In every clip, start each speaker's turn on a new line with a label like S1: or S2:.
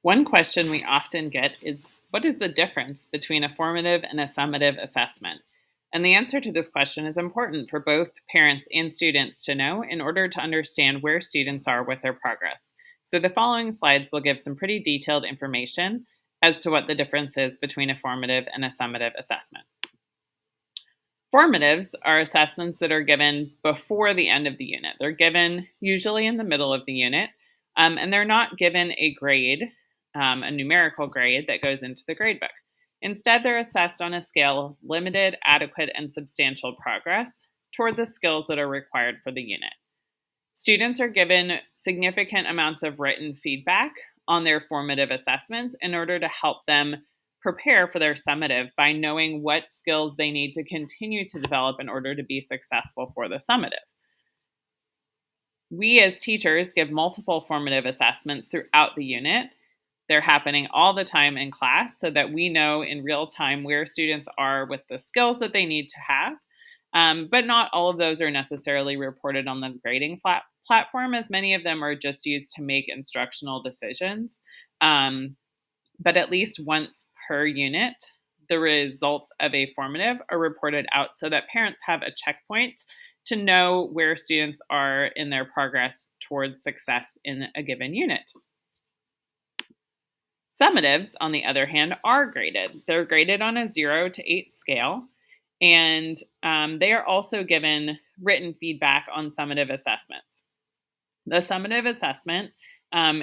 S1: One question we often get is, what is the difference between a formative and a summative assessment? And the answer to this question is important for both parents and students to know in order to understand where students are with their progress. So the following slides will give some pretty detailed information as to what the difference is between a formative and a summative assessment. Formatives are assessments that are given before the end of the unit. They're given usually in the middle of the unit, and they're not given a grade, a numerical grade that goes into the gradebook. Instead, they're assessed on a scale of limited, adequate, and substantial progress toward the skills that are required for the unit. Students are given significant amounts of written feedback on their formative assessments in order to help them prepare for their summative by knowing what skills they need to continue to develop in order to be successful for the summative. We as teachers give multiple formative assessments throughout the unit. They're happening all the time in class so that we know in real time where students are with the skills that they need to have. But not all of those are necessarily reported on the grading platform, as many of them are just used to make instructional decisions. But at least once per unit, the results of a formative are reported out so that parents have a checkpoint to know where students are in their progress towards success in a given unit. Summatives, on the other hand, are graded. They're graded on a 0 to 8 scale, and they are also given written feedback on summative assessments. The summative assessment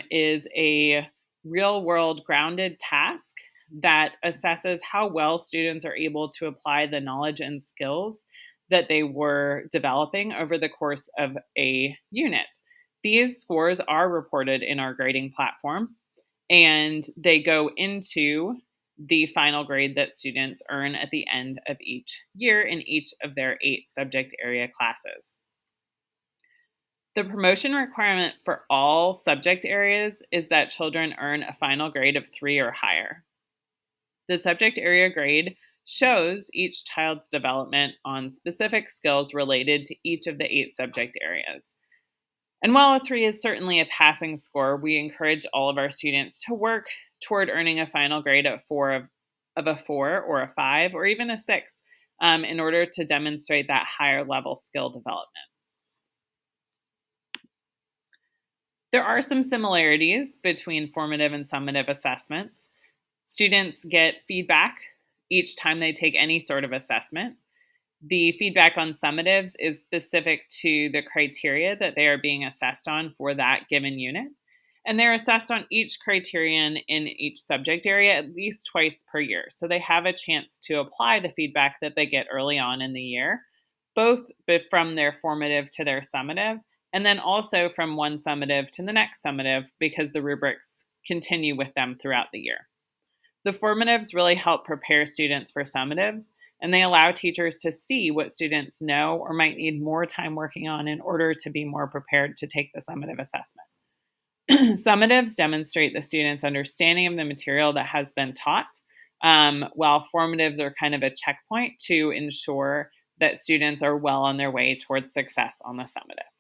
S1: is a real-world grounded task that assesses how well students are able to apply the knowledge and skills that they were developing over the course of a unit. These scores are reported in our grading platform, and they go into the final grade that students earn at the end of each year in each of their 8 subject area classes. The promotion requirement for all subject areas is that children earn a final grade of 3 or higher. The subject area grade shows each child's development on specific skills related to each of the 8 subject areas. And while a 3 is certainly a passing score, we encourage all of our students to work toward earning a final grade of a 4 or a 5 or even a 6 in order to demonstrate that higher level skill development. There are some similarities between formative and summative assessments. Students get feedback each time they take any sort of assessment. The feedback on summatives is specific to the criteria that they are being assessed on for that given unit. And they're assessed on each criterion in each subject area at least twice per year. So they have a chance to apply the feedback that they get early on in the year, both from their formative to their summative, and then also from one summative to the next summative because the rubrics continue with them throughout the year. The formatives really help prepare students for summatives, and they allow teachers to see what students know or might need more time working on in order to be more prepared to take the summative assessment. Summatives demonstrate the student's understanding of the material that has been taught, while formatives are kind of a checkpoint to ensure that students are well on their way towards success on the summative.